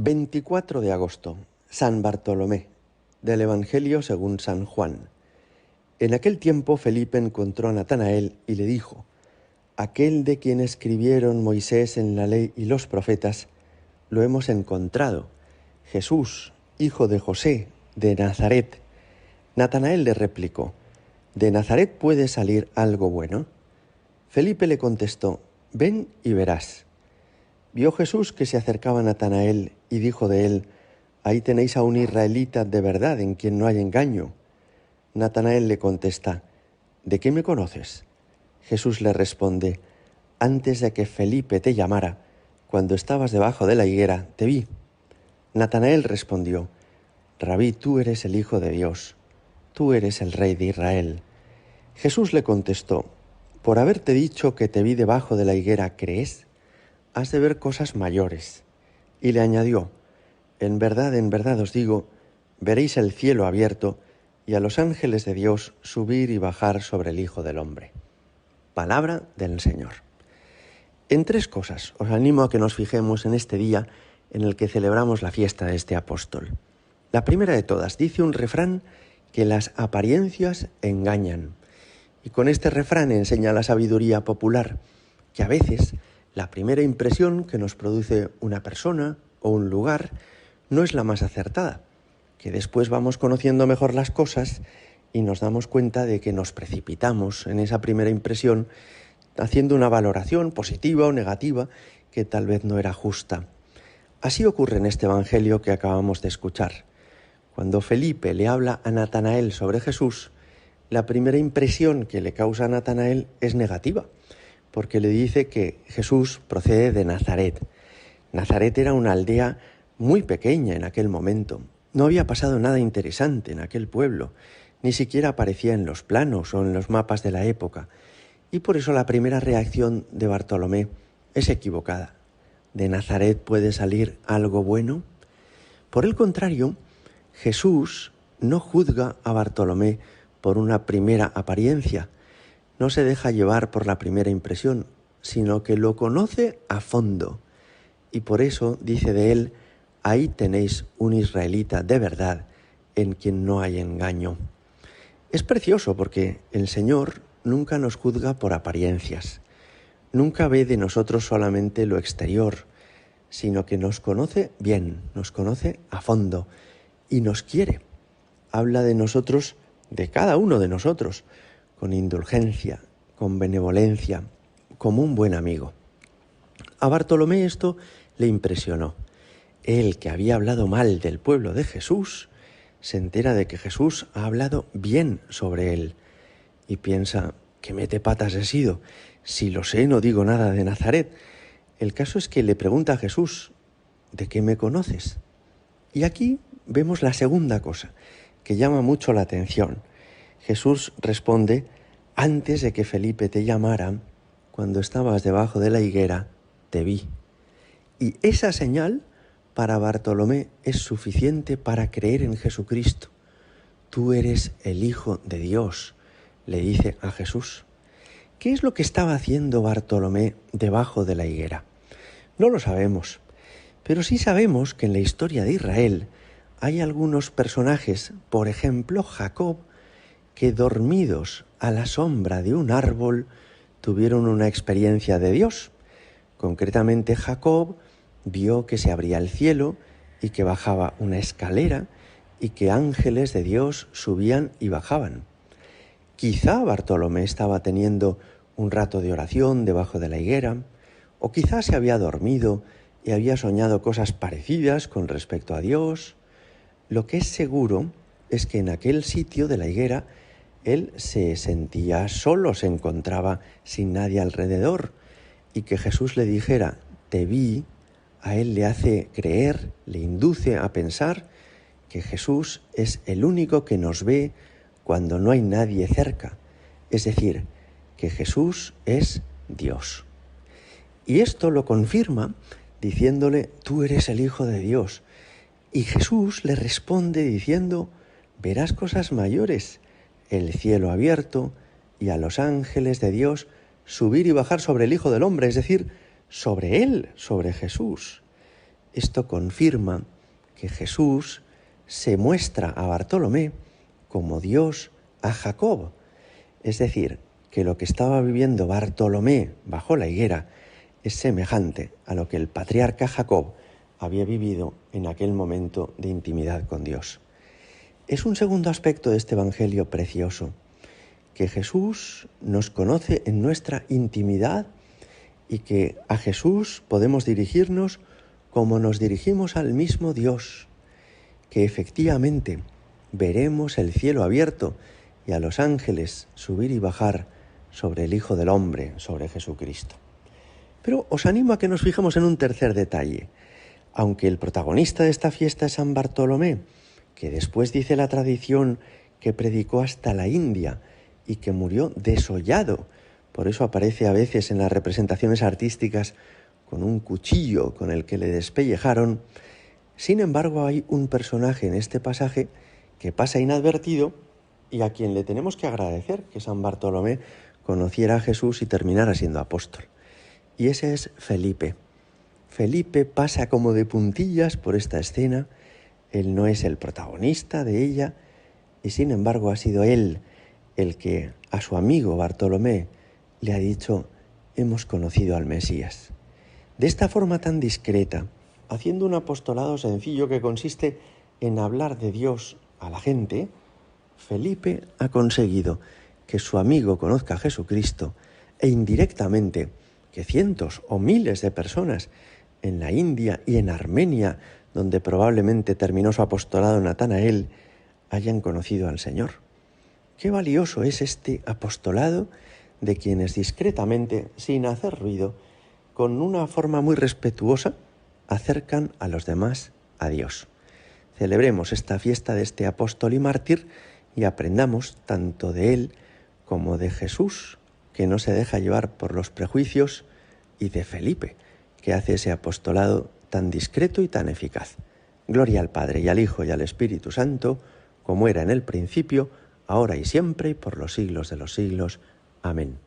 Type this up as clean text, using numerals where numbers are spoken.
24 de agosto, San Bartolomé, del Evangelio según San Juan. En aquel tiempo Felipe encontró a Natanael y le dijo: «Aquel de quien escribieron Moisés en la ley y los profetas, lo hemos encontrado, Jesús, hijo de José, de Nazaret». Natanael le replicó: «¿De Nazaret puede salir algo bueno?». Felipe le contestó: «Ven y verás». Vio Jesús que se acercaba a Natanael y dijo de él: «Ahí tenéis a un israelita de verdad en quien no hay engaño». Natanael le contesta: «¿De qué me conoces?». Jesús le responde: «Antes de que Felipe te llamara, cuando estabas debajo de la higuera, te vi». Natanael respondió: «Rabí, tú eres el Hijo de Dios, tú eres el Rey de Israel». Jesús le contestó: «Por haberte dicho que te vi debajo de la higuera, ¿crees? Has de ver cosas mayores». Y le añadió: en verdad os digo, veréis el cielo abierto y a los ángeles de Dios subir y bajar sobre el Hijo del Hombre». Palabra del Señor. En tres cosas os animo a que nos fijemos en este día en el que celebramos la fiesta de este apóstol. La primera de todas, dice un refrán que las apariencias engañan. Y con este refrán enseña la sabiduría popular que a veces la primera impresión que nos produce una persona o un lugar no es la más acertada, que después vamos conociendo mejor las cosas y nos damos cuenta de que nos precipitamos en esa primera impresión haciendo una valoración positiva o negativa que tal vez no era justa. Así ocurre en este Evangelio que acabamos de escuchar. Cuando Felipe le habla a Natanael sobre Jesús, la primera impresión que le causa a Natanael es negativa, porque le dice que Jesús procede de Nazaret. Nazaret era una aldea muy pequeña en aquel momento. No había pasado nada interesante en aquel pueblo, ni siquiera aparecía en los planos o en los mapas de la época. Y por eso la primera reacción de Bartolomé es equivocada. ¿De Nazaret puede salir algo bueno? Por el contrario, Jesús no juzga a Bartolomé por una primera apariencia, no se deja llevar por la primera impresión, sino que lo conoce a fondo. Y por eso dice de él: ahí tenéis un israelita de verdad en quien no hay engaño. Es precioso porque el Señor nunca nos juzga por apariencias, nunca ve de nosotros solamente lo exterior, sino que nos conoce bien, nos conoce a fondo y nos quiere. Habla de nosotros, de cada uno de nosotros, con indulgencia, con benevolencia, como un buen amigo. A Bartolomé esto le impresionó. Él, que había hablado mal del pueblo de Jesús, se entera de que Jesús ha hablado bien sobre él y piensa: ¿qué metepatas he sido? Si lo sé, no digo nada de Nazaret. El caso es que le pregunta a Jesús: ¿de qué me conoces? Y aquí vemos la segunda cosa que llama mucho la atención. Jesús responde: antes de que Felipe te llamara, cuando estabas debajo de la higuera, te vi. Y esa señal para Bartolomé es suficiente para creer en Jesucristo. Tú eres el Hijo de Dios, le dice a Jesús. ¿Qué es lo que estaba haciendo Bartolomé debajo de la higuera? No lo sabemos, pero sí sabemos que en la historia de Israel hay algunos personajes, por ejemplo Jacob, que dormidos a la sombra de un árbol tuvieron una experiencia de Dios. Concretamente Jacob vio que se abría el cielo y que bajaba una escalera y que ángeles de Dios subían y bajaban. Quizá Bartolomé estaba teniendo un rato de oración debajo de la higuera, o quizá se había dormido y había soñado cosas parecidas con respecto a Dios. Lo que es seguro es que en aquel sitio de la higuera él se sentía solo, se encontraba sin nadie alrededor, y que Jesús le dijera: te vi, a él le hace creer, le induce a pensar que Jesús es el único que nos ve cuando no hay nadie cerca, es decir, que Jesús es Dios. Y esto lo confirma diciéndole: tú eres el Hijo de Dios. Y Jesús le responde diciendo: verás cosas mayores, el cielo abierto y a los ángeles de Dios subir y bajar sobre el Hijo del Hombre, es decir, sobre él, sobre Jesús. Esto confirma que Jesús se muestra a Bartolomé como Dios a Jacob. Es decir, que lo que estaba viviendo Bartolomé bajo la higuera es semejante a lo que el patriarca Jacob había vivido en aquel momento de intimidad con Dios. Es un segundo aspecto de este Evangelio precioso, que Jesús nos conoce en nuestra intimidad y que a Jesús podemos dirigirnos como nos dirigimos al mismo Dios, que efectivamente veremos el cielo abierto y a los ángeles subir y bajar sobre el Hijo del Hombre, sobre Jesucristo. Pero os animo a que nos fijemos en un tercer detalle. Aunque el protagonista de esta fiesta es San Bartolomé, que después dice la tradición que predicó hasta la India y que murió desollado, por eso aparece a veces en las representaciones artísticas con un cuchillo con el que le despellejaron. Sin embargo, hay un personaje en este pasaje que pasa inadvertido y a quien le tenemos que agradecer que San Bartolomé conociera a Jesús y terminara siendo apóstol. Y ese es Felipe. Felipe pasa como de puntillas por esta escena. Él no es el protagonista de ella y sin embargo ha sido él el que a su amigo Bartolomé le ha dicho: hemos conocido al Mesías. De esta forma tan discreta, haciendo un apostolado sencillo que consiste en hablar de Dios a la gente, Felipe ha conseguido que su amigo conozca a Jesucristo e indirectamente que cientos o miles de personas en la India y en Armenia, donde probablemente terminó su apostolado Natanael, hayan conocido al Señor. Qué valioso es este apostolado de quienes discretamente, sin hacer ruido, con una forma muy respetuosa, acercan a los demás a Dios. Celebremos esta fiesta de este apóstol y mártir y aprendamos tanto de él como de Jesús, que no se deja llevar por los prejuicios, y de Felipe, que hace ese apostolado tan discreto y tan eficaz. Gloria al Padre, y al Hijo, y al Espíritu Santo, como era en el principio, ahora y siempre, y por los siglos de los siglos. Amén.